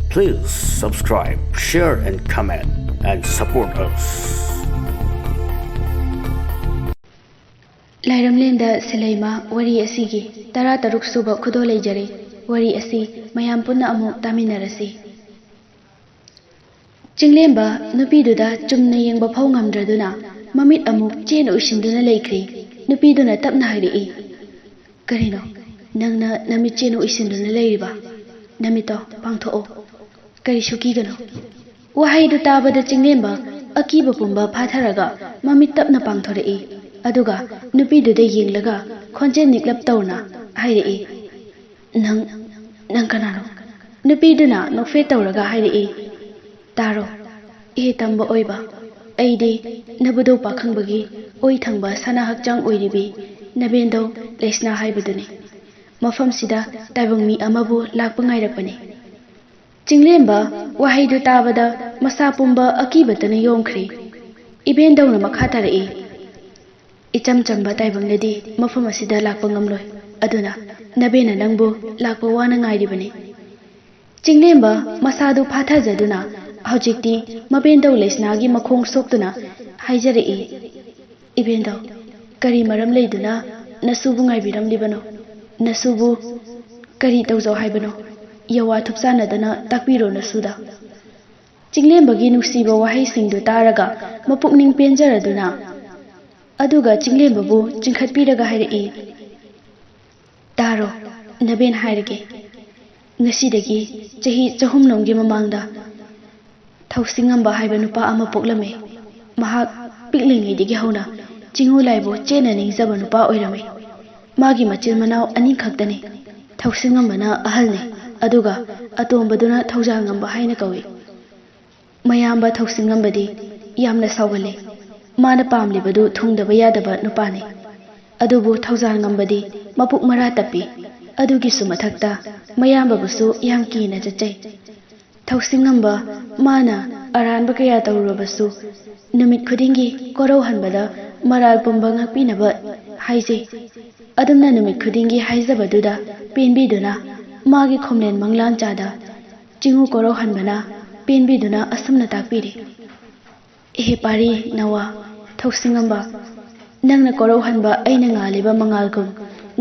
Please subscribe, share and comment and support us. Lairamlenda Selaima wari asigi tara taruk suba khudo leijare wari asi mayam punna amu taminarasi. Chinglemba nupiduda chumna yengba phau ngamdraduna mamit amuk chena usinduna leikri nupiduna tapna hairi karino nangna namit chena usinduna leiriba namito pangtho kari shuki gano wahai du tabada chinglemba akiba pumba phatharaga mamit tapna pangthore aduga nupiduda yenglaga khonje niklap tawna hairi nang kanano nupiduna nokfe tawraga hairi taro tamba oiba aide nabudo pakhang oi thangba sana hakchang oiribi nabendo lesna haibaduni mafam sida taibang mi amabu lakpa ngairakpani chinglemba wahaidu tabada masa pumba akibatana yongkhri ibendo na makha tarai icham chamba taibang nadi mafam asida lakpa ngamloi aduna nabena nangbu lakpa wana ngairibani chinglemba masadu phathajaduna hojikti mabendo lesnagi makhong soktuna haijare ibendo kari maram leiduna nasubu ngaibiram libano nasubu kari tawjaw haibano yawa thupsana dana takpiro nasuda chinglembagi nusiba wahai singdu taraga mapukning penjaraduna aduga chinglembabu chingkhatpiraga hairi taro naben hairage ngasidagi chahi chahum nonggi mamangda Thausinghamba haiba nupa ama poklame mahak piklingidigi hauna chingu laibo chena ningjaba nupa oirame magi machil manau ani khaktani Thausinghambana ahalne aduga atombaduna Thaujalngamba haina kawi mayamba Thausinghambadi yamna sawgale mana pamlibadu thungdaba yadaba nupane adubu Thaujalngambadi mapuk mara tapi adugi sumathakta mayamba busu yam kina jachai Thausinghamba mana aranba kaya tawrabasu numit khudingi korau hanbada maral pumba ngakpinaba haije adumna numit khudingi haijabaduda penbiduna magi khomlen manglan chada chingu korau hanbana penbiduna asumna takpiri ehe pari nawa Thausinghamba nangna korau hanba aina ngaliba mangalkum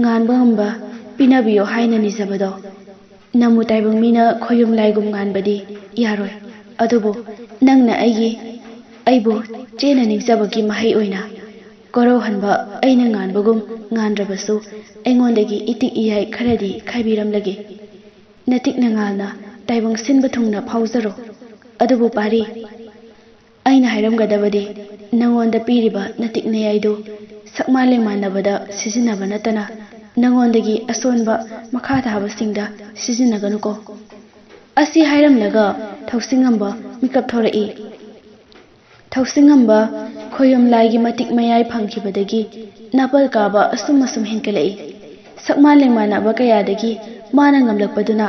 nganba ngamba pinabiyo haina nijabado namu taibang mina khoyum laigum nganbadi yaroi adubo nangna aibu chena ningjabagi mahai oina korau hanba aina nganbagum ngandrabasu aingondagi itik iyai kharadi khaibiramlage natik nangalna taibang sinba thungna phaujaro adubo pari aina hairamgadabadi nangonda piriba natik nayaido sakma lengmanabada sijinaba natana nangondagi asonba makha thabasingda sijinaganuko asi hairamlaga Thausinghamba mikap thorai Thausinghamba khoyom laigi matik mayai phangkhibadagi napal kaba asum henkalai sakma lengmanaba kayadagi mana ngamlakpaduna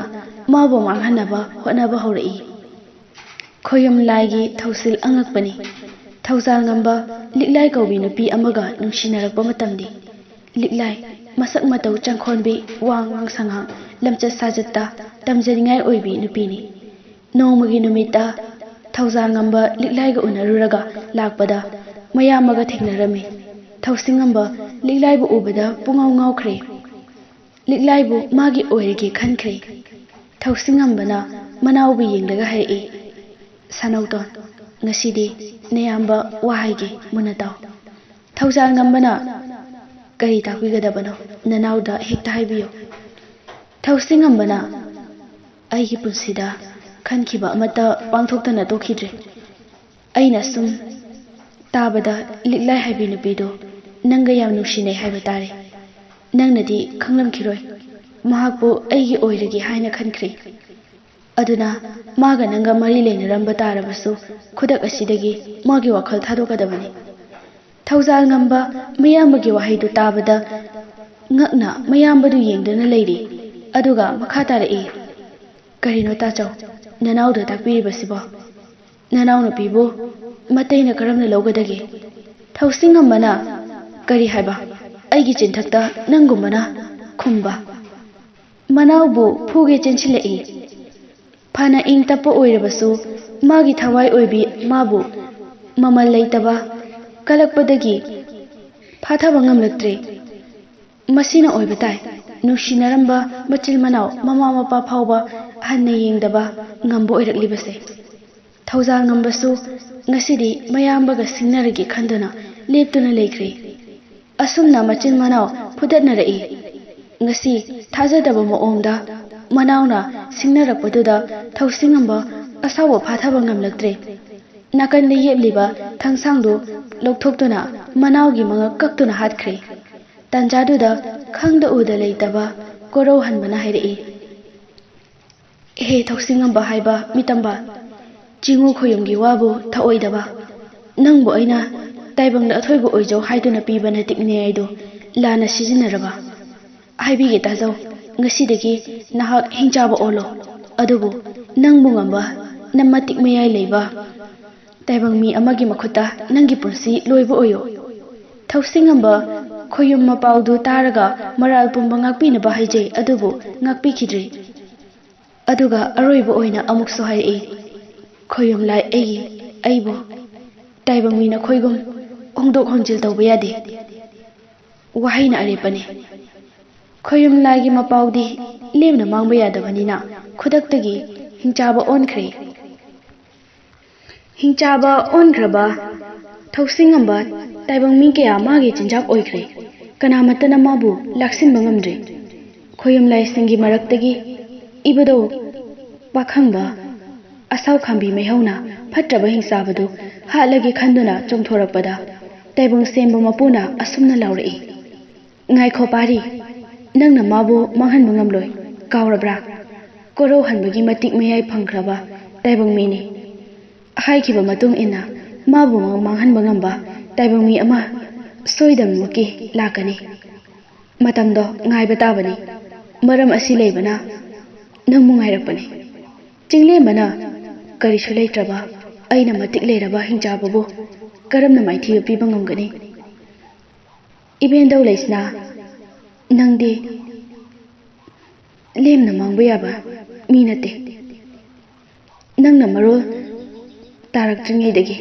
mabo manghanaba hotnaba horai khoyom laigi thausil angakpani Thaujalngamba liklai kaubi nupi amaga nungshinarakpa matamdi liklai masak matau changkhonbi wang sanghang lamchat sajatta tamjaringai oibi nupini nongmagi numita Thaujalngamba liklaiga unaruraga lakpada mayamaga thengnarami Thausinghamba liklaibu ubada pungau ngaukhre liklaibu magi oirige khankhre Thausinghambana manaubi yenglaga hairi sanauton ngasidi neyamba wahaige munataw Thaujalngambana kari takwigadabano nanauda hekta haibiyo Thausinghambana aigi punsida khankhiba amata pangthoktana tokhidre aina sum tabada liklai haibi nupido nanga yam nungsinai haiba tare nangnadi khanglamkhiroi mahakbu aigi oiragi haina khankhre aduna maga nanga mari leinaramba tarabasu khudak asidagi magi wakhal thadokadabani Thaujalngamba mayambagi wahaidu tabada ngakna mayambadu yengdana leiri aduga makha tarai karino tachaw nanauda takpiribasibo nanau nupibu mataina karamna lawgadage Thausinghambana kari haiba aigi chinthakta nangumbana khumba manaubu phuge chenchilai ꯐꯅ ꯏꯪ ꯇꯞꯄ ꯑꯣꯏꯔꯕꯁꯨ ꯃꯥꯒꯤ ꯊꯋꯥꯏ ꯑꯣꯏꯕꯤ ꯃꯥꯕꯨ ꯃꯃꯜ ꯂꯩꯇꯕ ꯀꯂꯛꯄꯗꯒꯤ ꯐꯥꯊꯕ ꯉꯝꯂꯛꯇ꯭ꯔꯦ꯫ ꯃꯁꯤꯅ ꯑꯣꯏꯕ ꯇꯥꯏ ꯅꯨꯡꯁꯤꯅꯔꯝꯕ ꯃꯆꯤꯜ ꯃꯅꯥꯎ ꯃꯃꯥ ꯃꯄꯥ ꯐꯥꯎꯕ ꯍꯟꯅ ꯌꯦꯡꯗꯕ ꯉꯝꯕ ꯑꯣꯏꯔꯛꯂꯤꯕꯁꯦ꯫ ꯊꯧꯖꯥꯜ ꯉꯝꯕꯁꯨ ꯉꯁꯤꯗꯤ ꯃꯌꯥꯝꯕꯒ ꯁꯤꯡꯅꯔꯒꯦ ꯈꯟꯗꯨꯅ ꯂꯦꯞꯇꯨꯅ ꯂꯩꯈ꯭ꯔꯦ꯫ ꯑꯁꯨꯝꯅ ꯃꯆꯤꯟ ꯃꯅꯥꯎ ꯐꯨꯗꯠꯅꯔꯛꯏ꯫ ꯉꯁꯤ ꯊꯥꯖꯗꯕ ꯃꯑꯣꯡꯗ ꯃꯅꯥꯎꯅ ꯁꯤꯡꯅꯔꯛꯄꯗꯨꯗ ꯊꯧꯁꯤꯡꯉꯝꯕ ꯑꯁꯥꯎꯕ ꯐꯥꯊꯕ ꯉꯝꯂꯛꯇ꯭ꯔꯦ꯫ ꯅꯥꯀꯟꯗ ꯌꯦꯞꯂꯤꯕ ꯊꯥꯡꯁꯥꯡꯗꯨ ꯂꯧꯊꯣꯛꯇꯨꯅ ꯃꯅꯥꯎꯒꯤ ꯃꯉꯛ ꯀꯛꯇꯨꯅ ꯍꯥꯠꯈ꯭ꯔꯦ꯫ ꯇꯥꯟꯖꯥꯗꯨꯗ ꯈꯪꯗ ꯎꯗ ꯂꯩꯇꯕ ꯀꯣꯔꯧꯍꯟꯕꯅ ꯍꯥꯏꯔꯛꯏ, ꯍꯦ ꯊꯧꯁꯤꯡꯉꯝꯕ ꯍꯥꯏꯕ ꯃꯤꯇꯝꯕ, ꯆꯤꯉꯨ ꯈꯣꯌꯨꯝꯒꯤ ꯋꯥꯕꯨ ꯊꯑꯣꯏꯗꯕ, ꯅꯪꯕꯨ ꯑꯩꯅ ꯇꯥꯏꯕꯪꯗ ꯑꯊꯣꯏꯕ ꯑꯣꯏꯖꯧ ꯍꯥꯏꯗꯨꯅ ꯄꯤꯕ ꯅꯇꯤꯛ ꯃꯌꯥꯏꯗꯨ ꯂꯥꯟꯅ ꯁꯤꯖꯤꯟꯅꯔꯕ? ꯍꯥꯏꯕꯤꯒꯦ ꯇꯥꯖꯧ, ꯉꯁꯤꯗꯒꯤ ꯅꯍꯥꯛ ꯍꯤꯡꯆꯥꯕ ꯑꯣꯜꯂꯣ, ꯑꯗꯨꯕꯨ ꯅꯪꯕꯨ ꯉꯝꯕ ꯃꯇꯤꯛ ꯃꯌꯥꯏ ꯂꯩꯕ ꯇꯥꯏꯕꯪ ꯃꯤ ꯑꯃꯒꯤ ꯃꯈꯨꯠꯇ ꯅꯪꯒꯤ ꯄꯨꯟꯁꯤ ꯂꯣꯏꯕ ꯑꯣꯏꯌꯨ꯫ ꯊꯧꯁꯤꯡꯉꯝꯕ ꯈꯣꯌꯨꯝ ꯃꯄꯥꯎꯗꯨ ꯇꯥꯔꯒ ꯃꯔꯥꯜ ꯄꯨꯝꯕ ꯉꯥꯛꯄꯤꯅꯕ ꯍꯥꯏꯖꯩ, ꯑꯗꯨꯕꯨ ꯉꯥꯛꯄꯤꯈꯤꯗ꯭ꯔꯦ꯫ ꯑꯗꯨꯒ ꯑꯔꯣꯏꯕ ꯑꯣꯏꯅ ꯑꯃꯨꯛꯁꯨ ꯍꯥꯏꯔꯛꯏ, ꯈꯣꯌꯨꯝ ꯂꯥꯏ ꯑꯩꯕꯨ ꯇꯥꯏꯕꯪ ꯃꯤ ꯅꯈꯣꯏꯒꯨꯝ ꯍꯣꯡꯗꯣꯛ ꯍꯣꯟꯖꯤꯜ ꯇꯧꯕ ꯌꯥꯗꯦ꯫ ꯋꯥꯍꯩꯅ ꯑꯔꯦꯞꯄꯅꯤ꯫ ꯈꯣꯌꯨꯝ ꯂꯥꯏꯒꯤ ꯃꯄꯥꯎꯗꯤ ꯂꯦꯝꯅ ꯃꯥꯡꯕ ꯌꯥꯗꯕꯅꯤꯅ ꯈꯨꯗꯛꯇꯒꯤ ꯍꯤꯡꯆꯥꯕ ꯑꯣꯟꯈ꯭ꯔꯦ꯫ ꯍꯤꯡꯆꯥꯕ ꯑꯣꯟꯈ꯭ꯔꯕ ꯊꯧꯁꯤꯡꯉꯝꯕ ꯇꯥꯏꯕꯪ ꯃꯤ ꯀꯌꯥ ꯃꯥꯒꯤ ꯆꯤꯟꯖꯥꯛ ꯑꯣꯏꯈ꯭ꯔꯦ꯫ ꯀꯅꯥꯃꯠꯇꯅ ꯃꯥꯕꯨ ꯂꯥꯛꯁꯤꯟꯕ ꯉꯝꯗ꯭ꯔꯦ꯫ ꯈꯣꯌꯨꯝ ꯂꯥꯏꯁꯤꯡꯒꯤ ꯃꯔꯛꯇꯒꯤ ꯏꯕꯨꯙꯧ ꯄꯥꯈꯪꯕ ꯑꯁꯥꯎꯈꯥꯝꯕꯤ ꯃꯩꯍꯧꯅ ꯐꯠꯇ꯭ꯔꯕ ꯍꯤꯡꯆꯥꯕꯗꯨ ꯍꯥꯠꯂꯒꯦ ꯈꯟꯗꯨꯅ ꯆꯣꯡꯊꯣꯔꯛꯄꯗ ꯇꯥꯏꯕꯪ ꯁꯦꯝꯕ ꯃꯄꯨꯅ ꯑꯁꯨꯝꯅ ꯂꯥꯎꯔꯛꯏ, ꯉꯥꯏꯈꯣ ꯄꯥꯔꯤ, ꯅꯪꯅ ꯃꯥꯕꯨ ꯃꯥꯡꯍꯟꯕ ꯉꯝꯂꯣꯏ, ꯀꯥꯎꯔꯕ꯭ꯔꯥ? ꯀꯣꯔꯧꯍꯟꯕꯒꯤ ꯃꯇꯤꯛ ꯃꯌꯥꯏ ꯐꯪꯈ꯭ꯔꯕ ꯇꯥꯏꯕꯪ ꯃꯤꯅꯤ꯫ ꯍꯥꯏꯈꯤꯕ ꯃꯇꯨꯡ ꯏꯟꯅ ꯃꯥꯕꯨ ꯃꯥꯡꯍꯟꯕ ꯉꯝꯕ ꯇꯥꯏꯕꯪ ꯃꯤ ꯑꯃ ꯁꯣꯏꯗꯅꯃꯛꯀꯤ ꯂꯥꯛꯀꯅꯤ꯫ ꯃꯇꯝꯗꯣ ꯉꯥꯏꯕ ꯇꯥꯕꯅꯤ꯫ ꯃꯔꯝ ꯑꯁꯤ ꯂꯩꯕꯅ ꯅꯪꯕꯨ ꯉꯥꯏꯔꯛꯄꯅꯤ꯫ ꯆꯤꯡꯂꯦꯝꯕꯅ ꯀꯔꯤꯁꯨ ꯂꯩꯇ꯭ꯔꯕ ꯑꯩꯅ ꯃꯇꯤꯛ ꯂꯩꯔꯕ ꯍꯤꯡꯆꯥꯕꯕꯨ ꯀꯔꯝꯅ ꯃꯥꯏꯊꯤꯕ ꯄꯤꯕ ꯉꯝꯒꯅꯤ? ꯏꯕꯦꯟꯗꯧ ꯂꯩꯁꯅꯥ, ꯅꯪꯗꯤ ꯂꯦꯝꯅ ꯃꯥꯡꯕ ꯌꯥꯕ ꯃꯤ ꯅꯠꯇꯦ꯫ ꯅꯪꯅ ꯃꯔꯣꯜ ꯇꯥꯔꯛꯇ꯭ꯔꯤꯉꯩꯗꯒꯤ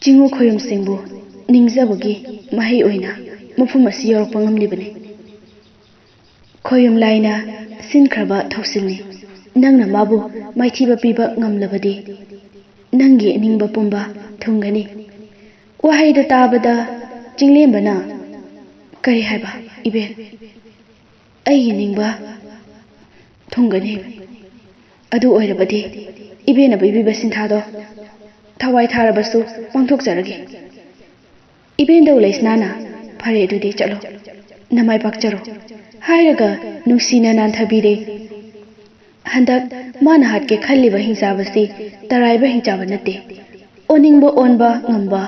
ꯆꯤꯉꯨ ꯈꯣꯌꯨꯝꯁꯤꯡꯕꯨ ꯅꯤꯡꯖꯕꯒꯤ ꯃꯍꯩ ꯑꯣꯏꯅ ꯃꯐꯝ ꯑꯁꯤ ꯌꯧꯔꯛꯄ ꯉꯝꯂꯤꯕꯅꯤ꯫ ꯈꯣꯌꯨꯝ ꯂꯥꯏꯅ ꯁꯤꯟꯈ꯭ꯔꯕ ꯊꯧꯁꯤꯜꯅꯤ꯫ ꯅꯪꯅ ꯃꯥꯕꯨ ꯃꯥꯏꯊꯤꯕ ꯄꯤꯕ ꯉꯝꯂꯕꯗꯤ ꯅꯪꯒꯤ ꯑꯅꯤꯡꯕ ꯄꯨꯝꯕ ꯊꯨꯡꯒꯅꯤ꯫ ꯋꯥꯍꯩꯗꯨ ꯇꯥꯕꯗ ꯆꯤꯡꯂꯦꯝꯕꯅ, ꯀꯔꯤ ꯍꯥꯏꯕ ꯏꯕꯦꯟ? ꯑꯩꯒꯤ ꯅꯤꯡꯕ ꯊꯨꯡꯒꯅꯤ? ꯑꯗꯨ ꯑꯣꯏꯔꯕꯗꯤ ꯏꯕꯦꯟꯅ ꯄꯤꯕꯤꯕ ꯁꯤꯟꯊꯥꯗꯣ ꯊꯋꯥꯏ ꯊꯥꯔꯕꯁꯨ ꯄꯥꯡꯊꯣꯛꯆꯔꯒꯦ꯫ ꯏꯕꯦꯟꯗꯧ ꯂꯩꯁꯅꯥꯅ, ꯐꯔꯦ ꯑꯗꯨꯗꯤ ꯆꯠꯂꯣ, ꯅꯃꯥꯏ ꯄꯥꯛꯆꯔꯣ ꯍꯥꯏꯔꯒ ꯅꯨꯡꯁꯤꯅ ꯅꯥꯟꯊꯕꯤꯔꯦ꯫ ꯍꯟꯗꯛ ꯃꯥꯅ ꯍꯥꯠꯀꯦ ꯈꯜꯂꯤꯕ ꯍꯤꯡꯆꯥꯕꯁꯤ ꯇꯔꯥꯏꯕ ꯍꯤꯡꯆꯥꯕ ꯅꯠꯇꯦ, ꯑꯣꯅꯤꯡꯕ ꯑꯣꯟꯕ ꯉꯝꯕ,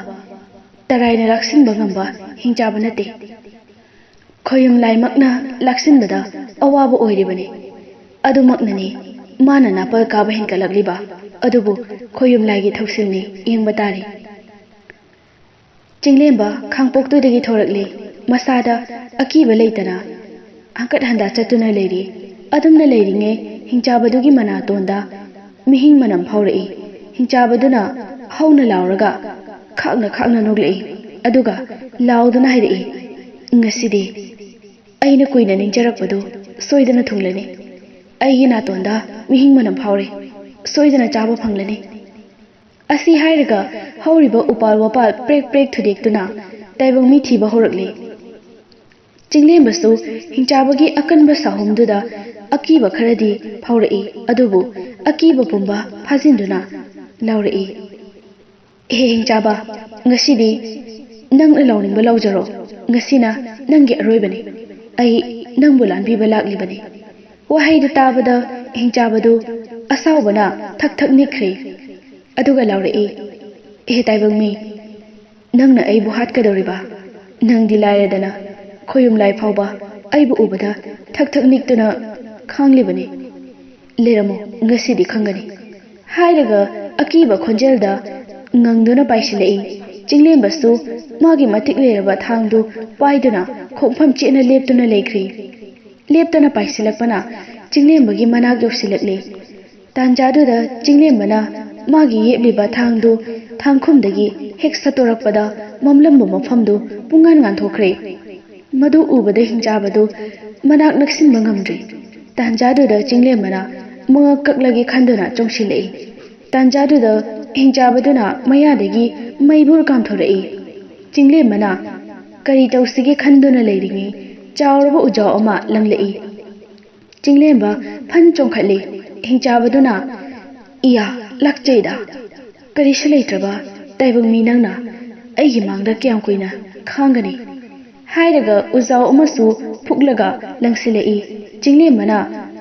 ꯇꯔꯥꯏꯅ ꯂꯥꯛꯁꯤꯟꯕ ꯉꯝꯕ ꯍꯤꯡꯆꯥꯕ ꯅꯠꯇꯦ꯫ ꯈꯣꯌꯨꯝ ꯂꯥꯏꯃꯛꯅ ꯂꯥꯛꯁꯤꯟꯕꯗ ꯑꯋꯥꯕ ꯑꯣꯏꯔꯤꯕꯅꯤ꯫ ꯑꯗꯨꯃꯛꯅꯅꯤ ꯃꯥꯅ ꯅꯥꯄꯜ ꯀꯥꯕ ꯍꯦꯟꯒꯠꯂꯛꯂꯤꯕ꯫ ꯑꯗꯨꯕꯨ ꯈꯣꯌꯨꯝ ꯂꯥꯏꯒꯤ ꯊꯧꯁꯤꯜꯅꯤ, ꯌꯦꯡꯕ ꯇꯥꯔꯤ꯫ ꯆꯤꯡꯂꯦꯝꯕ ꯈꯥꯡꯄꯣꯛꯇꯨꯗꯒꯤ ꯊꯣꯔꯛꯂꯤ꯫ ꯃꯁꯥꯗ ꯑꯀꯤꯕ ꯂꯩꯇꯅ ꯍꯪꯀꯠ ꯍꯟꯗꯥ ꯆꯠꯇꯨꯅ ꯂꯩꯔꯤ꯫ ꯑꯗꯨꯝꯅ ꯂꯩꯔꯤꯉꯩ ꯍꯤꯡꯆꯥꯕꯗꯨꯒꯤ ꯃꯅꯥꯇꯣꯟꯗ ꯃꯤꯍꯤꯡ ꯃꯅꯝ ꯐꯥꯎꯔꯛꯏ꯫ ꯍꯤꯡꯆꯥꯕꯗꯨꯅ ꯍꯧꯅ ꯂꯥꯎꯔꯒ ꯈꯥꯛꯅ ꯅꯣꯛꯂꯛꯏ꯫ ꯑꯗꯨꯒ ꯂꯥꯎꯗꯨꯅ ꯍꯥꯏꯔꯛꯏ, ꯉꯁꯤꯗꯤ ꯑꯩꯅ ꯀꯨꯏꯅ ꯅꯤꯡꯖꯔꯛꯄꯗꯨ ꯁꯣꯏꯗꯅ ꯊꯨꯡꯂꯅꯤ꯫ ꯑꯩꯒꯤ ꯅꯥꯇꯣꯟꯗ ꯃꯤꯍꯤꯡ ꯃꯅꯝ ꯐꯥꯎꯔꯦ, ꯁꯣꯏꯗꯅ ꯆꯥꯕ ꯐꯪꯂꯅꯤ꯫ ꯑꯁꯤ ꯍꯥꯏꯔꯒ ꯍꯧꯔꯤꯕ ꯎꯄꯥꯜ ꯋꯥꯄꯥꯜ ꯄ꯭ꯔꯦꯛ ꯄ꯭ꯔꯦꯛ ꯊꯨꯗꯦꯛꯇꯨꯅ ꯇꯥꯏꯕꯪ ꯃꯤ ꯊꯤꯕ ꯍꯧꯔꯛꯂꯤ꯫ ꯆꯤꯡꯂꯦꯝꯕꯁꯨ ꯍꯤꯡꯆꯥꯕꯒꯤ ꯑꯀꯟꯕ ꯁꯥꯍꯨꯝꯗꯨꯗ ꯑꯀꯤꯕ ꯈꯔꯗꯤ ꯐꯥꯎꯔꯛꯏ꯫ ꯑꯗꯨꯕꯨ ꯑꯀꯤꯕ ꯄꯨꯝꯕ ꯐꯥꯖꯤꯟꯗꯨꯅ ꯂꯥꯎꯔꯛꯏ, ꯍꯦ ꯍꯤꯡꯆꯥꯕ, ꯉꯁꯤꯗꯤ ꯅꯪꯅ ꯂꯥꯎꯅꯤꯡꯕ ꯂꯥꯎꯖꯔꯣ, ꯉꯁꯤꯅ ꯅꯪꯒꯤ ꯑꯔꯣꯏꯕꯅꯤ꯫ ꯑꯩ ꯅꯪꯕꯨ ꯂꯥꯟꯕꯤꯕ ꯂꯥꯛꯂꯤꯕꯅꯤ꯫ ꯋꯥꯍꯩꯗꯨ ꯇꯥꯕꯗ ꯍꯤꯡꯆꯥꯕꯗꯨ ꯑꯁꯥꯎꯕꯅ ꯊꯛ ꯊꯛ ꯅꯤꯛꯈ꯭ꯔꯦ꯫ ꯑꯗꯨꯒ ꯂꯥꯎꯔꯛꯏ, ꯍꯦ ꯇꯥꯏꯕꯪ ꯃꯤ, ꯅꯪꯅ ꯑꯩꯕꯨ ꯍꯥꯠꯀꯗꯧꯔꯤꯕ? ꯅꯪꯗꯤ ꯂꯥꯏꯔꯗꯅ ꯈꯣꯌꯨꯝ ꯂꯥꯏ ꯐꯥꯎꯕ ꯑꯩꯕꯨ ꯎꯕꯗ ꯊꯛ ꯊꯛ ꯅꯤꯛꯇꯨꯅ ꯈꯥꯡꯂꯤꯕꯅꯤ꯫ ꯂꯩꯔꯝꯃꯨ, ꯉꯁꯤꯗꯤ ꯈꯪꯒꯅꯤ ꯍꯥꯏꯔꯒ ꯑꯀꯤꯕ ꯈꯣꯟꯖꯦꯜꯗ ꯉꯪꯗꯨꯅ ꯄꯥꯏꯁꯤꯜꯂꯛꯏ꯫ ꯆꯤꯡꯂꯦꯝꯕꯁꯨ ꯃꯥꯒꯤ ꯃꯇꯤꯛ ꯂꯩꯔꯕ ꯊꯥꯡꯗꯨ ꯄꯥꯏꯗꯨꯅ ꯈꯣꯡꯐꯝ ꯆꯦꯠꯅ ꯂꯦꯞꯇꯨꯅ ꯂꯩꯈ꯭ꯔꯤ꯫ ꯂꯦꯞꯇꯅ ꯄꯥꯏꯁꯤꯜꯂꯛꯄꯅ ꯆꯤꯡꯂꯦꯝꯕꯒꯤ ꯃꯅꯥꯛ ꯌꯧꯁꯤꯜꯂꯛꯂꯤ꯫ ꯇꯥꯟꯖꯥꯗꯨꯗ ꯆꯤꯡꯂꯦꯝꯕꯅ ꯃꯥꯒꯤ ꯌꯦꯞꯂꯤꯕ ꯊꯥꯡꯗꯨ ꯊꯥꯡꯈꯨꯝꯗꯒꯤ ꯍꯦꯛ ꯁꯠꯇꯣꯔꯛꯄꯗ ꯃꯝꯂꯝꯕ ꯃꯐꯝꯗꯨ ꯄꯨꯡꯉꯥꯟ ꯉꯥꯟꯊꯣꯛꯈ꯭ꯔꯦ꯫ ꯃꯗꯨ ꯎꯕꯗ ꯍꯤꯡꯆꯥꯕꯗꯨ ꯃꯅꯥꯛ ꯅꯛꯁꯤꯟꯕ ꯉꯝꯗ꯭ꯔꯤ꯫ ꯇꯥꯟꯖꯥꯗꯨꯗ ꯆꯤꯡꯂꯦꯝꯕꯅ ꯃꯉꯛ ꯀꯛꯂꯒꯦ ꯈꯟꯗꯨꯅ ꯆꯣꯡꯁꯤꯜꯂꯛꯏ꯫ ꯇꯥꯟꯖꯥꯗꯨꯗ ꯍꯤꯡꯆꯥꯕꯗꯨꯅ ꯃꯌꯥꯗꯒꯤ ꯃꯩꯕꯨꯜ ꯀꯥꯝꯊꯣꯔꯛꯏ꯫ ꯆꯤꯡꯂꯦꯝꯕꯅ ꯀꯔꯤ ꯇꯧꯁꯤꯒꯦ ꯈꯟꯗꯨꯅ ꯂꯩꯔꯤꯉꯩ ꯆꯥꯎꯔꯕ ꯎꯖꯥꯎ ꯑꯃ ꯂꯪꯂꯛꯏ꯫ ꯆꯤꯡꯂꯦꯝꯕ ꯐꯟ ꯆꯣꯡꯈꯠꯂꯤ꯫ ꯍꯤꯡꯆꯥꯕꯗꯨꯅ "ꯏꯌꯥ ꯂꯥꯛꯆꯩꯗ, ꯀꯔꯤꯁꯨ ꯂꯩꯇ꯭ꯔꯕ ꯇꯥꯏꯕꯪ ꯃꯤ ꯅꯪꯅ ꯑꯩꯒꯤ ꯃꯥꯡꯗ ꯀꯌꯥꯝ ꯀꯨꯏꯅ ꯈꯥꯡꯒꯅꯤ" ꯍꯥꯏꯔꯒ ꯎꯖꯥꯎ ꯑꯃꯁꯨ ꯐꯨꯛꯂꯒ ꯂꯪꯁꯤꯜꯂꯛꯏ꯫ ꯆꯤꯡꯂꯦꯝꯕꯅ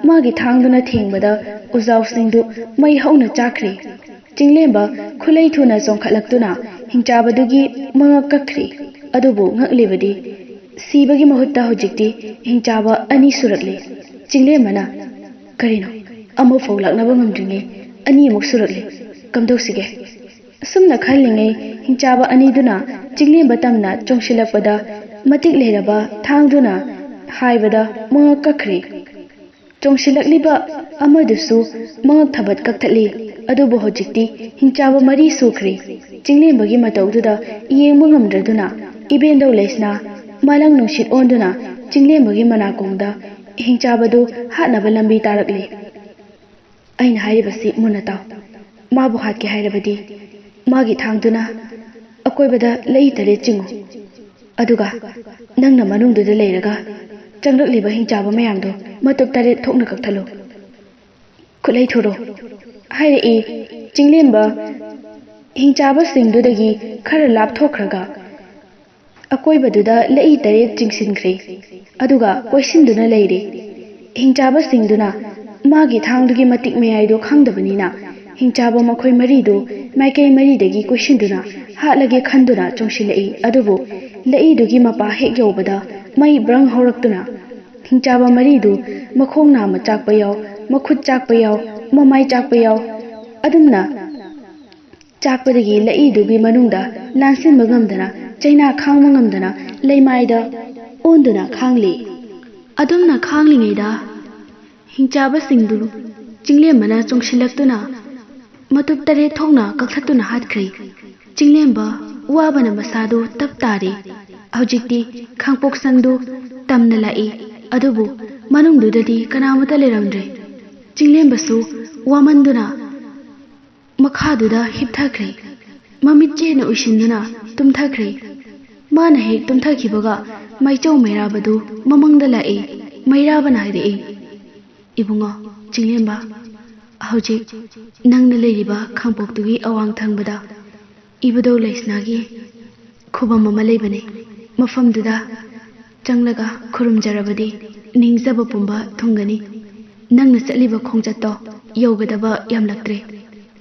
ꯃꯥꯒꯤ ꯊꯥꯡꯗꯨꯅ ꯊꯦꯡꯕꯗ ꯎꯖꯥꯎꯁꯤꯡꯗꯨ ꯃꯩ ꯍꯧꯅ ꯆꯥꯛꯈ꯭ꯔꯦ꯫ ꯆꯤꯡꯂꯦꯝꯕ ꯈꯨꯠꯂꯩ ꯊꯨꯅ ꯆꯣꯡꯈꯠꯂꯛꯇꯨꯅ ꯍꯤꯡꯆꯥꯕꯗꯨꯒꯤ ꯃꯉꯛ ꯀꯛꯈ꯭ꯔꯦ꯫ ꯑꯗꯨꯕꯨ ꯉꯛꯂꯤꯕꯗꯤ ꯁꯤꯕꯒꯤ ꯃꯍꯨꯠꯇ ꯍꯧꯖꯤꯛꯇꯤ ꯍꯤꯡꯆꯥꯕ ꯑꯅꯤ ꯁꯨꯔꯛꯂꯦ꯫ ꯆꯤꯡꯂꯦꯝꯕꯅ "ꯀꯔꯤꯅꯣ, ꯑꯃꯐꯥꯎ ꯂꯥꯛꯅꯕ ꯉꯝꯗ꯭ꯔꯤꯉꯩ ꯑꯅꯤꯃꯨꯛ ꯁꯨꯔꯛꯂꯦ, ꯀꯝꯗꯧꯁꯤꯒꯦ?" ꯑꯁꯨꯝꯅ ꯈꯜꯂꯤꯉꯩ ꯍꯤꯡꯆꯥꯕ ꯑꯅꯤꯗꯨꯅ ꯆꯤꯡꯂꯦꯝꯕ ꯇꯝꯅ ꯆꯣꯡꯁꯤꯜꯂꯛꯄꯗ ꯃꯇꯤꯛ ꯂꯩꯔꯕ ꯊꯥꯡꯗꯨꯅ ꯍꯥꯏꯕꯗ ꯃꯉꯛ ꯀꯛꯈ꯭ꯔꯦ꯫ ꯆꯣꯡꯁꯤꯜꯂꯛꯂꯤꯕ ꯑꯃꯗꯨꯁꯨ ꯃꯉꯛ ꯊꯕꯠ ꯀꯛꯊꯠꯂꯤ꯫ ꯑꯗꯨꯕꯨ ꯍꯧꯖꯤꯛꯇꯤ ꯍꯤꯡꯆꯥꯕ ꯃꯔꯤ ꯁꯨꯈ꯭ꯔꯦ꯫ ꯆꯤꯡꯂꯦꯝꯕꯒꯤ ꯃꯇꯧꯗꯨꯗ ꯌꯦꯡꯕ ꯉꯝꯗ꯭ꯔꯗꯨꯅ ꯏꯕꯦꯟꯗꯧ ꯂꯩꯁꯅꯥ ꯃꯥꯂꯪ ꯅꯨꯡꯁꯤꯠ ꯑꯣꯟꯗꯨꯅ ꯆꯤꯡꯂꯦꯝꯕꯒꯤ ꯃꯅꯥꯀꯣꯡꯗ ꯍꯤꯡꯆꯥꯕꯗꯨ ꯍꯥꯠꯅꯕ ꯂꯝꯕꯤ ꯇꯥꯔꯛꯂꯤ꯫ "ꯑꯩꯅ ꯍꯥꯏꯔꯤꯕꯁꯤ ꯃꯨꯟꯅ ꯇꯥꯎ꯫ ꯃꯥꯕꯨ ꯍꯥꯠꯀꯦ ꯍꯥꯏꯔꯕꯗꯤ ꯃꯥꯒꯤ ꯊꯥꯡꯗꯨꯅ ꯑꯀꯣꯏꯕꯗ ꯂꯩ 8 ꯆꯤꯡꯉꯨ꯫ ꯑꯗꯨꯒ ꯅꯪꯅ ꯃꯅꯨꯡꯗꯨꯗ ꯂꯩꯔꯒ ꯆꯪꯂꯛꯂꯤꯕ ꯍꯤꯡꯆꯥꯕ ꯃꯌꯥꯝꯗꯣ ꯃꯇꯨꯞ 8 ꯊꯣꯛꯅ ꯀꯛꯊꯠꯂꯨ꯫ ꯈꯨꯠꯂꯩ ꯊꯨꯔꯣ" ꯍꯥꯏꯔꯛꯏ꯫ ꯆꯤꯡꯂꯦꯝꯕ ꯍꯤꯡꯆꯥꯕꯁꯤꯡꯗꯨꯗꯒꯤ ꯈꯔ ꯂꯥꯞꯊꯣꯛꯈ꯭ꯔꯒ ꯑꯀꯣꯏꯕꯗꯨꯗ ꯂꯩ 8 ꯆꯤꯡꯁꯤꯟꯈ꯭ꯔꯦ꯫ ꯑꯗꯨꯒ ꯀꯣꯏꯁꯤꯟꯗꯨꯅ ꯂꯩꯔꯦ꯫ ꯍꯤꯡꯆꯥꯕꯁꯤꯡꯗꯨꯅ ꯃꯥꯒꯤ ꯊꯥꯡꯗꯨꯒꯤ ꯃꯇꯤꯛ ꯃꯌꯥꯏꯗꯨ ꯈꯪꯗꯕꯅꯤꯅ ꯍꯤꯡꯆꯥꯕ ꯃꯈꯣꯏ ꯃꯔꯤꯗꯨ ꯃꯥꯏꯀꯩ ꯃꯔꯤꯗꯒꯤ ꯀꯣꯏꯁꯤꯟꯗꯨꯅ ꯍꯥꯠꯂꯒꯦ ꯈꯟꯗꯨꯅ ꯆꯣꯡꯁꯤꯜꯂꯛꯏ꯫ ꯑꯗꯨꯕꯨ ꯂꯩꯏꯗꯨꯒꯤ ꯃꯄꯥ ꯍꯦꯛ ꯌꯧꯕꯗ ꯃꯩ ꯕ꯭ꯔꯪ ꯍꯧꯔꯛꯇꯨꯅ ꯍꯤꯡꯆꯥꯕ ꯃꯔꯤꯗꯨ ꯃꯈꯣꯡ ꯅꯥꯝꯃ ꯆꯥꯛꯄ ꯌꯥꯎ, ꯃꯈꯨꯠ ꯆꯥꯛꯄ ꯌꯥꯎ, ꯃꯃꯥꯏ ꯆꯥꯛꯄ ꯌꯥꯎ꯫ ꯑꯗꯨꯝꯅ ꯆꯥꯛꯄꯗꯒꯤ ꯂꯩꯏꯗꯨꯒꯤ ꯃꯅꯨꯡꯗ ꯂꯥꯟꯁꯤꯟꯕ ꯉꯝꯗꯅ, ꯆꯩꯅꯥ ꯈꯥꯡꯕ ꯉꯝꯗꯅ ꯂꯩꯃꯥꯏꯗ ꯑꯣꯟꯗꯨꯅ ꯈꯥꯡꯂꯤ꯫ ꯑꯗꯨꯝꯅ ꯈꯥꯡꯂꯤꯉꯩꯗ ꯍꯤꯡꯆꯥꯕꯁꯤꯡꯗꯨ ꯆꯤꯡꯂꯦꯝꯕꯅ ꯆꯣꯡꯁꯤꯜꯂꯛꯇꯨꯅ ꯃꯇꯨꯞ 8 ꯊꯣꯛꯅ ꯀꯛꯊꯠꯇꯨꯅ ꯍꯥꯠꯈ꯭ꯔꯦ꯫ ꯆꯤꯡꯂꯦꯝꯕ ꯋꯥꯕꯅ ꯃꯁꯥꯗꯨ ꯇꯞ ꯇꯥꯔꯦ꯫ ꯍꯧꯖꯤꯛꯇꯤ ꯈꯥꯡꯄꯣꯛꯁꯪꯗꯨ ꯇꯝꯅ ꯂꯥꯛꯏ꯫ ꯑꯗꯨꯕꯨ ꯃꯅꯨꯡꯗꯨꯗꯗꯤ ꯀꯅꯥꯃꯠꯇ ꯂꯩꯔꯝꯗ꯭ꯔꯦ꯫ ꯆꯤꯡꯂꯦꯝꯕꯁꯨ ꯋꯥꯃꯟꯗꯨꯅ ꯃꯈꯥꯗꯨꯗ ꯍꯤꯞꯊꯈ꯭ꯔꯦ꯫ ꯃꯃꯤꯠ ꯆꯦꯠꯅ ꯎꯏꯁꯤꯟꯗꯨꯅ ꯇꯨꯝꯊꯈ꯭ꯔꯦ꯫ ꯃꯥꯅ ꯍꯦꯛ ꯇꯨꯝꯊꯈꯤꯕꯒ ꯃꯩꯆꯧ ꯃꯩꯔꯥꯕꯗꯨ ꯃꯃꯪꯗ ꯂꯥꯛꯏ꯫ ꯃꯩꯔꯥꯕꯅ ꯍꯥꯏꯔꯛꯏ, "ꯏꯕꯨꯡꯉꯣ ꯆꯤꯡꯂꯦꯝꯕ, ꯍꯧꯖꯤꯛ ꯅꯪꯅ ꯂꯩꯔꯤꯕ ꯈꯥꯡꯄꯣꯛꯇꯨꯒꯤ ꯑꯋꯥꯡ ꯊꯪꯕꯗ ꯏꯕꯨꯙꯧ ꯂꯩꯁꯅꯥꯒꯤ ꯈꯨꯕꯝ ꯑꯃ ꯂꯩꯕꯅꯤ꯫ ꯃꯐꯝꯗꯨꯗ ꯆꯪꯂꯒ ꯈꯨꯔꯨꯝꯖꯔꯕꯗꯤ ꯅꯤꯡꯖꯕ ꯄꯨꯝꯕ ꯊꯨꯡꯒꯅꯤ꯫ ꯅꯪꯅ ꯆꯠꯂꯤꯕ ꯈꯣꯡꯆꯠꯇꯣ ꯌꯧꯒꯗꯕ ꯌꯥꯝꯂꯛꯇ꯭ꯔꯦ꯫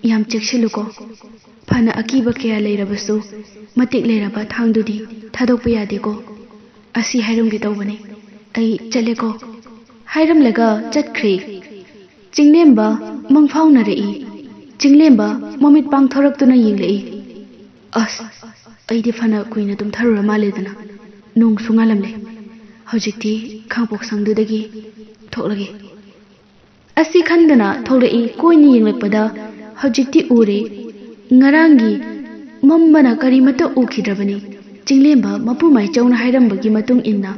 ꯌꯥꯝ ꯆꯦꯛꯁꯤꯜꯂꯨꯀꯣ꯫ ꯐꯅ ꯑꯀꯤꯕ ꯀꯌꯥ ꯂꯩꯔꯕꯁꯨ ꯃꯇꯤꯛ ꯂꯩꯔꯕ ꯊꯥꯡꯗꯨꯗꯤ ꯊꯥꯗꯣꯛꯄ ꯌꯥꯗꯦꯀꯣ꯫ ꯑꯁꯤ ꯍꯥꯏꯔꯝꯒꯦ ꯇꯧꯕꯅꯤ꯫ ꯑꯩ ꯆꯠꯂꯦꯀꯣ" ꯍꯥꯏꯔꯝꯂꯒ ꯆꯠꯈ꯭ꯔꯦ꯫ ꯆꯤꯡꯂꯦꯝꯕ ꯃꯪꯐꯥꯎꯅꯔꯛꯏ꯫ ꯆꯤꯡꯂꯦꯝꯕ ꯃꯃꯤꯠ ꯄꯥꯡꯊꯣꯔꯛꯇꯨꯅ ꯌꯦꯡꯂꯛꯏ꯫ "ꯑꯁ, ꯑꯩꯗꯤ ꯐꯅ ꯀꯨꯏꯅ ꯇꯨꯝꯊꯔꯨꯔ ꯃꯥꯜꯂꯦꯗꯅ꯫ ꯅꯣꯡꯁꯨ ꯉꯥꯜꯂꯝꯂꯦ꯫ ꯍꯧꯖꯤꯛꯇꯤ ꯈꯥꯡꯄꯣꯛꯁꯪꯗꯨꯗꯒꯤ ꯊꯣꯛꯂꯒꯦ" ꯑꯁꯤ ꯈꯟꯗꯨꯅ ꯊꯣꯛꯂꯛꯏ꯫ ꯀꯣꯏꯅ ꯌꯦꯡꯂꯛꯄꯗ ꯍꯧꯖꯤꯛꯇꯤ ꯎꯔꯦ꯫ ꯉꯔꯥꯡꯒꯤ ꯃꯝꯕꯅ ꯀꯔꯤꯃꯠꯇ ꯎꯈꯤꯗ꯭ꯔꯕꯅꯤ꯫ ꯆꯤꯡꯂꯦꯝꯕ ꯃꯄꯨ ꯃꯥꯏꯆꯧꯅ ꯍꯥꯏꯔꯝꯕꯒꯤ ꯃꯇꯨꯡ ꯏꯟꯅ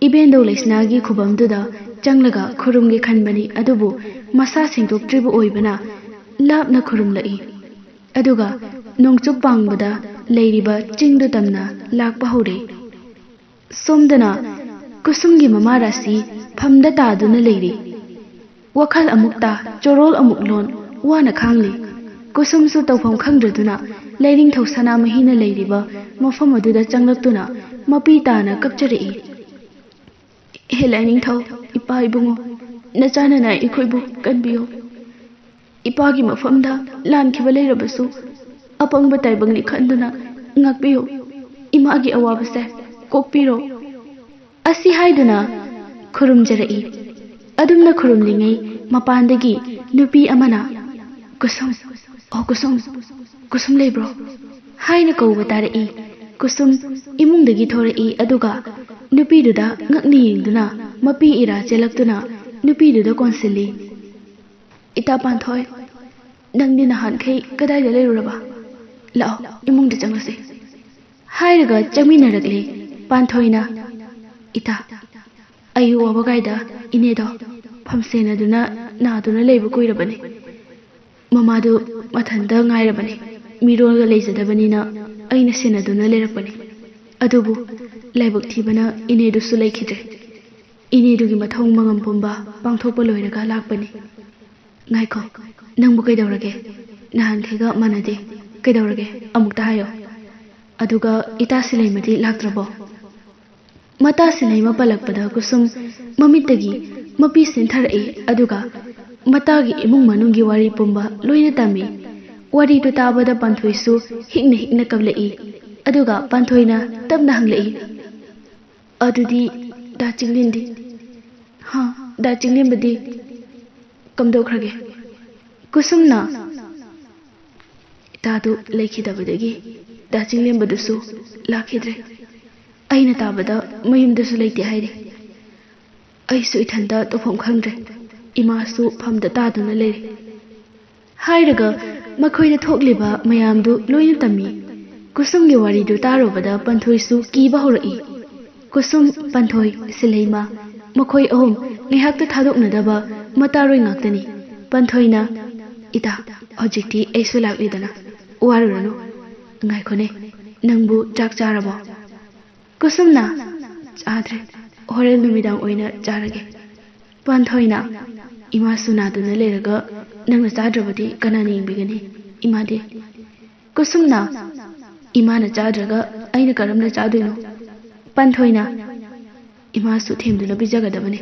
ꯏꯕꯦꯟꯗꯧ ꯂꯩꯁꯅꯥꯒꯤ ꯈꯨꯕꯝꯗꯨꯗ ꯆꯪꯂꯒ ꯈꯨꯔꯨꯝꯒꯦ ꯈꯟꯕꯅꯤ꯫ ꯑꯗꯨꯕꯨ ꯃꯁꯥ ꯁꯦꯡꯗꯣꯛꯇ꯭ꯔꯤꯕ ꯑꯣꯏꯕꯅ ꯂꯥꯞꯅ ꯈꯨꯔꯨꯝꯂꯛꯏ꯫ ꯑꯗꯨꯒ ꯅꯣꯡꯆꯨꯞ ꯄꯥꯡꯕꯗ ꯂꯩꯔꯤꯕ ꯆꯤꯡꯗꯨ ꯇꯝꯅ ꯂꯥꯛꯄ ꯍꯧꯔꯦ꯫ ꯁꯣꯝꯗꯅ ꯀꯨꯁꯨꯝꯒꯤ ꯃꯃꯥ ꯔꯥꯁꯤ ꯐꯝꯗ ꯇꯥꯗꯨꯅ ꯂꯩꯔꯤ꯫ ꯋꯥꯈꯜ ꯑꯃꯨꯛ ꯇꯥ, ꯆꯣꯔꯣꯜ ꯑꯃꯨꯛ ꯂꯣꯟ, ꯋꯥꯅ ꯈꯥꯡꯂꯤ꯫ ꯀꯨꯁꯨꯝꯁꯨ ꯇꯧꯐꯝ ꯈꯪꯗ꯭ꯔꯗꯨꯅ ꯂꯩꯅꯤꯡꯊꯧ ꯁꯅꯥꯃꯍꯤꯅ ꯂꯩꯔꯤꯕ ꯃꯐꯝ ꯑꯗꯨꯗ ꯆꯪꯂꯛꯇꯨꯅ ꯃꯄꯤ ꯇꯥꯅ ꯀꯞꯆꯔꯛꯏ꯫ "ꯍꯦ ꯂꯥꯏꯅꯤꯡꯊꯧ, ꯏꯄꯥ ꯏꯕꯨꯡꯉꯣ, ꯅꯆꯥꯅꯅ ꯑꯩꯈꯣꯏꯕꯨ ꯀꯟꯕꯤꯌꯨ꯫ ꯏꯄꯥꯒꯤ ꯃꯐꯝꯗ ꯂꯥꯟꯈꯤꯕ ꯂꯩꯔꯕꯁꯨ ꯑꯄꯪꯕ ꯇꯥꯏꯕꯪꯅꯤ ꯈꯟꯗꯨꯅ ꯉꯥꯛꯄꯤꯌꯨ꯫ ꯏꯃꯥꯒꯤ ꯑꯋꯥꯕꯁꯦ ꯀꯣꯛꯄꯤꯔꯣ" ꯑꯁꯤ ꯍꯥꯏꯗꯨꯅ ꯈꯨꯔꯨꯝꯖꯔꯛꯏ꯫ ꯑꯗꯨꯝꯅ ꯈꯨꯔꯨꯝꯂꯤꯉꯩ ꯃꯄꯥꯟꯗꯒꯤ ꯅꯨꯄꯤ ꯑꯃꯅ "ꯀꯨꯁꯨꯝ, ꯑꯣ ꯀꯨꯁꯨꯝ, ꯀꯨꯁꯨꯝ ꯂꯩꯕ꯭ꯔꯣ?" ꯍꯥꯏꯅ ꯀꯧꯕ ꯇꯥꯔꯛꯏ꯫ ꯀꯨꯁꯨꯝ ꯏꯃꯨꯡꯗꯒꯤ ꯊꯣꯔꯛꯏ꯫ ꯑꯗꯨꯒ ꯅꯨꯄꯤꯗꯨꯗ ꯉꯛꯅ ꯌꯦꯡꯗꯨꯅ ꯃꯄꯤ ꯏꯔꯥ ꯆꯦꯜꯂꯛꯇꯨꯅ ꯅꯨꯄꯤꯗꯨꯗ ꯀꯣꯟꯁꯤꯜꯂꯤ꯫ ꯏꯇꯥ ꯄꯥꯟꯊꯣꯏ, ꯅꯪꯗꯤ ꯅꯍꯥꯟꯈꯩ ꯀꯗꯥꯏꯗ ꯂꯩꯔꯨꯔꯕ? ꯂꯥꯛꯑꯣ ꯏꯃꯨꯡꯗ ꯆꯪꯉꯁꯤ ꯍꯥꯏꯔꯒ ꯆꯪꯃꯤꯟꯅꯔꯛꯂꯦ ꯄꯥꯟꯊꯣꯏꯅ꯫ ꯏꯇꯥ, ꯑꯩ ꯋꯥꯕꯒꯥꯏꯗ ꯏꯅꯦꯗꯣ ꯐꯝꯁꯦꯟꯅꯗꯨꯅ ꯅꯥꯗꯨꯅ ꯂꯩꯕ ꯀꯨꯏꯔꯕꯅꯤ꯫ ꯃꯃꯥꯗꯨ ꯃꯊꯟꯇ ꯉꯥꯏꯔꯕꯅꯤ, ꯃꯤꯔꯣꯜꯒ ꯂꯩꯖꯗꯕꯅꯤꯅ ꯑꯩꯅ ꯁꯦꯟꯅꯗꯨꯅ ꯂꯩꯔꯛꯄꯅꯤ꯫ ꯑꯗꯨꯕꯨ ꯂꯥꯏꯕꯛ ꯊꯤꯕꯅ ꯏꯅꯦꯗꯨꯁꯨ ꯂꯩꯈꯤꯗ꯭ꯔꯦ꯫ ꯏꯅꯦꯗꯨꯒꯤ ꯃꯊꯧ ꯃꯉꯝ ꯄꯨꯝꯕ ꯄꯥꯡꯊꯣꯛꯄ ꯂꯣꯏꯔꯒ ꯂꯥꯛꯄꯅꯤ꯫ ꯉꯥꯏꯈꯣ, ꯅꯪꯕꯨ ꯀꯩꯗꯧꯔꯒꯦ? ꯅꯍꯥꯟꯈꯩꯒ ꯃꯥꯟꯅꯗꯦ, ꯀꯩꯗꯧꯔꯒꯦ ꯑꯃꯨꯛꯇ ꯍꯥꯏꯌꯣ? ꯑꯗꯨꯒ ꯏꯇꯥ ꯁꯤꯂꯩꯃꯗꯤ ꯂꯥꯛꯇ꯭ꯔꯕꯣ? ꯃꯇꯥ ꯁꯤꯂꯩꯃ ꯄꯜꯂꯛꯄꯗ ꯀꯨꯁꯨꯝ ꯃꯃꯤꯠꯇꯒꯤ ꯃꯄꯤ ꯆꯦꯟꯊꯔꯛꯏ, ꯑꯗꯨꯒ ꯃꯇꯥꯒꯤ ꯏꯃꯨꯡ ꯃꯅꯨꯡꯒꯤ ꯋꯥꯔꯤ ꯄꯨꯝꯕ ꯂꯣꯏꯅ ꯇꯝꯃꯤ꯫ ꯋꯥꯔꯤꯗꯨ ꯇꯥꯕꯗ ꯄꯥꯟꯊꯣꯏꯁꯨ ꯍꯤꯛꯅ ꯍꯤꯛꯅ ꯀꯞꯂꯛꯏ, ꯑꯗꯨꯒ ꯄꯥꯟꯊꯣꯏꯅ ꯇꯞꯅ ꯍꯪꯂꯛꯏ, ꯑꯗꯨꯗꯤ ꯗꯥ ꯆꯤꯡꯂꯦꯟꯗꯤ? ꯗꯥ ꯆꯤꯡꯂꯦꯟꯕꯗꯤ ꯀꯝꯗꯧꯈ꯭ꯔꯒꯦ? ꯀꯨꯁꯨꯝꯅ ꯏꯇꯥꯗꯨ ꯂꯩꯈꯤꯗꯕꯗꯒꯤ ꯗꯥ ꯆꯤꯡꯂꯦꯟꯕꯗꯨꯁꯨ ꯂꯥꯛꯈꯤꯗ꯭ꯔꯦ꯫ ꯑꯩꯅ ꯇꯥꯕꯗ ꯃꯌꯨꯝꯗꯁꯨ ꯂꯩꯇꯦ ꯍꯥꯏꯔꯤ꯫ ꯑꯩꯁꯨ ꯏꯊꯟꯇ ꯇꯧꯐꯝ ꯈꯪꯗ꯭ꯔꯦ, ꯏꯃꯥꯁꯨ ꯐꯝꯗ ꯇꯥꯗꯨꯅ ꯂꯩꯔꯤ ꯍꯥꯏꯔꯒ ꯃꯈꯣꯏꯗ ꯊꯣꯛꯂꯤꯕ ꯃꯌꯥꯝꯗꯨ ꯂꯣꯏꯅ ꯇꯝꯃꯤ꯫ ꯀꯨꯁꯨꯝꯒꯤ ꯋꯥꯔꯤꯗꯨ ꯇꯥꯔꯨꯕꯗ ꯄꯥꯟꯊꯣꯏꯁꯨ ꯀꯤꯕ ꯍꯧꯔꯛꯏ꯫ ꯀꯨꯁꯨꯝ, ꯄꯥꯟꯊꯣꯏ, ꯁꯤꯂꯩꯃ ꯃꯈꯣꯏ ꯑꯍꯨꯝ ꯉꯥꯏꯍꯥꯛꯇ ꯊꯥꯗꯣꯛꯅꯗꯕ ꯃꯇꯥꯔꯣꯏ ꯉꯥꯛꯇꯅꯤ꯫ ꯄꯥꯟꯊꯣꯏꯅ, ꯏꯇꯥ, ꯍꯧꯖꯤꯛꯇꯤ ꯑꯩꯁꯨ ꯂꯥꯛꯂꯤꯗꯅ, ꯋꯥꯔꯨꯔꯅꯨ꯫ ꯉꯥꯏꯈꯣꯅꯦ, ꯅꯪꯕꯨ ꯆꯥꯛ ꯆꯥꯔꯕꯣ? ꯀꯨꯁꯨꯝꯅ, ꯆꯥꯗ꯭ꯔꯦ, ꯍꯣꯔꯦꯟ ꯅꯨꯃꯤꯗꯥꯡ ꯑꯣꯏꯅ ꯆꯥꯔꯒꯦ꯫ ꯄꯥꯟꯊꯣꯏꯅ, ꯏꯃꯥꯁꯨ ナꯗꯨꯅ ꯂꯩꯔꯒ ꯅꯪꯅ ꯆꯥꯗ꯭ꯔꯕꯗꯤ ꯀꯅꯥꯅ ꯌꯦꯡꯕꯤꯒꯅꯤ ꯏꯃꯥꯗꯤ? ꯀꯨꯁꯨꯝꯅ, ꯏꯃꯥꯅ ꯆꯥꯗ꯭ꯔꯒ ꯑꯩꯅ ꯀꯔꯝꯅ ꯆꯥꯗꯣꯏꯅꯣ? ꯄꯥꯟꯊꯣꯏꯅ, ꯏꯃꯥꯁꯨ ꯊꯦꯝꯗꯨꯅ ꯄꯤꯖꯒꯗꯕꯅꯤ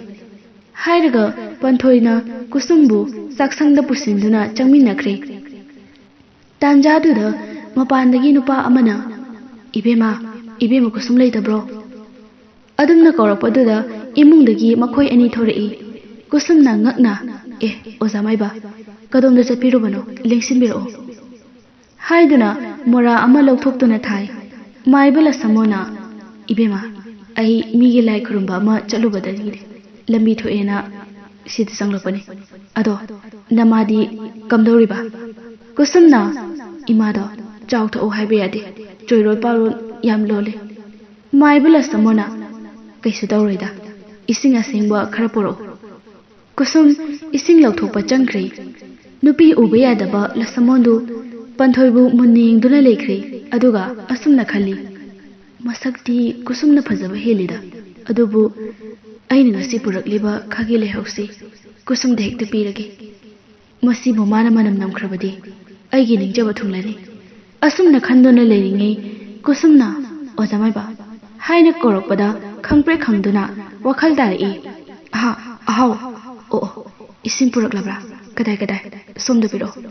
ꯍꯥꯏꯔꯒ ꯄꯥꯟꯊꯣꯏꯅ ꯀꯨꯁꯨꯝꯕꯨ ꯆꯥꯛꯁꯪꯗ ꯄꯨꯁꯤꯟꯗꯨꯅ ꯆꯪꯃꯤꯟꯅꯈ꯭ꯔꯦ꯫ ꯇꯥꯟꯖꯥꯗꯨꯗ ꯃꯄꯥꯟꯗꯒꯤ ꯅꯨꯄꯥ ꯑꯃꯅ, ꯏꯕꯦꯝꯃ, ꯏꯕꯦꯝꯃ ꯀꯨꯁꯨꯝ ꯂꯩꯇꯕ꯭ꯔꯣ? ꯑꯗꯨꯝꯅ ꯀꯧꯔꯛꯄꯗꯨꯗ ꯏꯃꯨꯡꯗꯒꯤ ꯃꯈꯣꯏ ꯑꯅꯤ ꯊꯣꯔꯛꯏ꯫ ꯀꯨꯁꯨꯝꯅ ꯉꯛꯅ, ꯑꯣꯖꯥ ꯃꯥꯏꯕ, ꯀꯗꯣꯝꯗ ꯆꯠꯄꯤꯔꯨꯕꯅꯣ? ꯂꯦꯡꯁꯤꯟꯕꯤꯔꯛꯑꯣ ꯍꯥꯏꯗꯨꯅ ꯃꯣꯔꯥ ꯑꯃ ꯂꯧꯊꯣꯛꯇꯨꯅ ꯊꯥꯏ꯫ ꯃꯥꯏꯕ ꯂꯁꯃꯣꯅ, ꯏꯕꯦꯝꯃ, ꯑꯩ ꯃꯤꯒꯤ ꯂꯥꯏ ꯈꯨꯔꯨꯝꯕ ꯑꯃ ꯆꯠꯂꯨꯕꯗꯒꯤ ꯂꯝꯕꯤ ꯊꯣꯛꯑꯦꯅ ꯁꯤꯗ ꯆꯪꯂꯛꯄꯅꯤ꯫ ꯑꯗꯣ ꯅꯃꯥꯗꯤ ꯀꯝꯗꯧꯔꯤꯕ? ꯀꯨꯁꯨꯝꯅ, ꯏꯃꯥꯗꯣ ꯆꯥꯎ ꯊꯛꯎ ꯍꯥꯏꯕ ꯌꯥꯗꯦ, ꯆꯣꯏꯔꯣꯜ ꯄꯥꯔꯣꯜ ꯌꯥꯝ ꯂꯣꯜꯂꯤ꯫ ꯃꯥꯏꯕ ꯂꯁꯃꯣꯅ, ꯀꯩꯁꯨ ꯇꯧꯔꯣꯏꯗ, ꯏꯁꯤꯡ ꯑꯁꯦꯡꯕ ꯈꯔ ꯄꯨꯔꯛꯎ꯫ ꯀꯨꯁꯨꯝ ꯏꯁꯤꯡ ꯂꯧꯊꯣꯛꯄ ꯆꯪꯈ꯭ꯔꯦ꯫ ꯅꯨꯄꯤ ꯎꯕ ꯌꯥꯗꯕ ꯂꯁꯃꯣꯟꯗꯨ ꯄꯥꯟꯊꯣꯏꯕꯨ ꯃꯨꯟꯅ ꯌꯦꯡꯗꯨꯅ ꯂꯩꯈ꯭ꯔꯦ, ꯑꯗꯨꯒ ꯑꯁꯨꯝꯅ ꯈꯜꯂꯤ, ꯃꯁꯛꯇꯤ ꯀꯨꯁꯨꯝꯅ ꯐꯖꯕ ꯍꯦꯜꯂꯤꯗ, ꯑꯗꯨꯕꯨ ꯑꯩꯅ ꯉꯁꯤ ꯄꯨꯔꯛꯂꯤꯕ ꯈꯥꯒꯤ ꯂꯩꯍꯧꯁꯤ ꯀꯨꯁꯨꯝꯗ ꯍꯦꯛꯇ ꯄꯤꯔꯒꯦ꯫ ꯃꯁꯤꯕꯨ ꯃꯥꯅ ꯃꯅꯝ ꯅꯝꯈ꯭ꯔꯕꯗꯤ ꯑꯩꯒꯤ ꯅꯤꯡꯖꯕ ꯊꯨꯡꯂꯅꯤ꯫ ꯑꯁꯨꯝꯅ ꯈꯟꯗꯨꯅ ꯂꯩꯔꯤꯉꯩ ꯀꯨꯁꯨꯝꯅ ꯑꯣꯖꯥ ꯃꯥꯏꯕ ꯍꯥꯏꯅ ꯀꯧꯔꯛꯄꯗ ꯈꯪꯄ꯭ꯔꯦꯛ ꯈꯪꯗꯨꯅ ꯋꯥꯈꯜ ꯇꯥꯔꯛꯏ꯫ ꯑꯍꯥꯎ, ꯑꯣ, ꯏꯁꯤꯡ ꯄꯨꯔꯛꯂꯕ꯭ꯔꯥ? ꯀꯗꯥꯏ, ꯁꯣꯝꯗ ꯄꯤꯔꯛꯑꯣ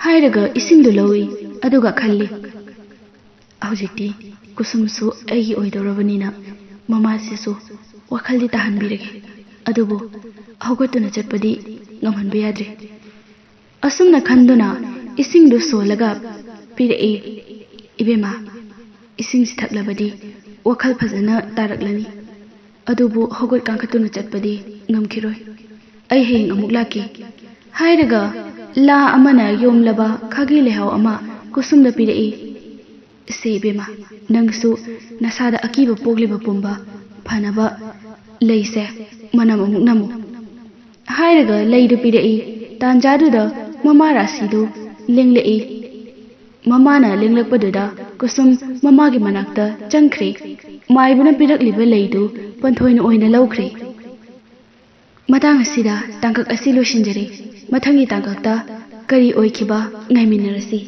ꯍꯥꯏꯔꯒ ꯏꯁꯤꯡꯗꯨ ꯂꯧꯏ, ꯑꯗꯨꯒ ꯈꯜꯂꯤ, ꯍꯧꯖꯤꯛꯇꯤ ꯀꯨꯁꯨꯝꯁꯨ ꯑꯩꯒꯤ ꯑꯣꯏꯗꯧꯔꯕꯅꯤꯅ ꯃꯃꯥꯁꯤꯁꯨ ꯋꯥꯈꯜꯗꯤ ꯇꯥꯍꯟꯕꯤꯔꯒꯦ, ꯑꯗꯨꯕꯨ ꯍꯧꯒꯠꯇꯨꯅ ꯆꯠꯄꯗꯤ ꯉꯝꯍꯟꯕ ꯌꯥꯗ꯭ꯔꯦ꯫ ꯑꯁꯨꯝꯅ ꯈꯟꯗꯨꯅ ꯏꯁꯤꯡꯗꯨ ꯁꯣꯜꯂꯒ ꯄꯤꯔꯛꯏ꯫ ꯏꯕꯦꯝꯃ, ꯏꯁꯤꯡꯁꯤ ꯊꯛꯂꯕꯗꯤ ꯋꯥꯈꯜ ꯐꯖꯅ ꯇꯥꯔꯛꯂꯅꯤ, ꯑꯗꯨꯕꯨ ꯍꯧꯒꯠ ꯀꯥꯡꯈꯠꯇꯨꯅ ꯆꯠꯄꯗꯤ ꯉꯝꯈꯤꯔꯣꯏ꯫ ꯑꯩ ꯍꯌꯦꯡ ꯑꯃꯨꯛ ꯂꯥꯛꯀꯦ ꯍꯥꯏꯔꯒ ꯂꯥ ꯑꯃꯅ ꯌꯣꯝꯂꯕ ꯈꯥꯒꯤ ꯂꯩꯍꯥꯎ ꯑꯃ ꯀꯨꯁꯨꯝꯗ ꯄꯤꯔꯛꯏ꯫ ꯁꯦ ꯏꯕꯦꯝꯃ, ꯅꯪꯁꯨ ꯅꯁꯥꯗ ꯑꯀꯤꯕ ꯄꯣꯛꯂꯤꯕ ꯄꯨꯝꯕ ꯐꯅꯕ ꯂꯩꯁꯦ ꯃꯅꯝ ꯑꯃꯨꯛ ꯅꯝꯃꯨ ꯍꯥꯏꯔꯒ ꯂꯩꯗꯨ ꯄꯤꯔꯛꯏ꯫ ꯇꯥꯟꯖꯥꯗꯨꯗ ꯃꯃꯥ ꯔꯥꯁꯤꯗꯨ ꯂꯦꯡꯂꯛꯏ꯫ ꯃꯃꯥꯅ ꯂꯦꯡꯂꯛꯄꯗꯨꯗ ꯀꯨꯁꯨꯝ ꯃꯃꯥꯒꯤ ꯃꯅꯥꯛꯇ ꯆꯪꯈ꯭ꯔꯦ꯫ ꯃꯥꯏꯕꯅ ꯄꯤꯔꯛꯂꯤꯕ ꯂꯩꯗꯨ ꯄꯥꯟꯊꯣꯏꯅ ꯑꯣꯏꯅ ꯂꯧꯈ꯭ꯔꯦ꯫ ꯃꯇꯥꯡ ꯑꯁꯤꯗ ꯇꯥꯡꯀꯛ ꯑꯁꯤ ꯂꯣꯏꯁꯤꯟꯖꯔꯦ꯫ ꯃꯊꯪꯒꯤ ꯇꯥꯡꯀꯛꯇ ꯀꯔꯤ ꯑꯣꯏꯈꯤꯕ ꯉꯥꯏꯃꯤꯟꯅꯔꯁꯤ꯫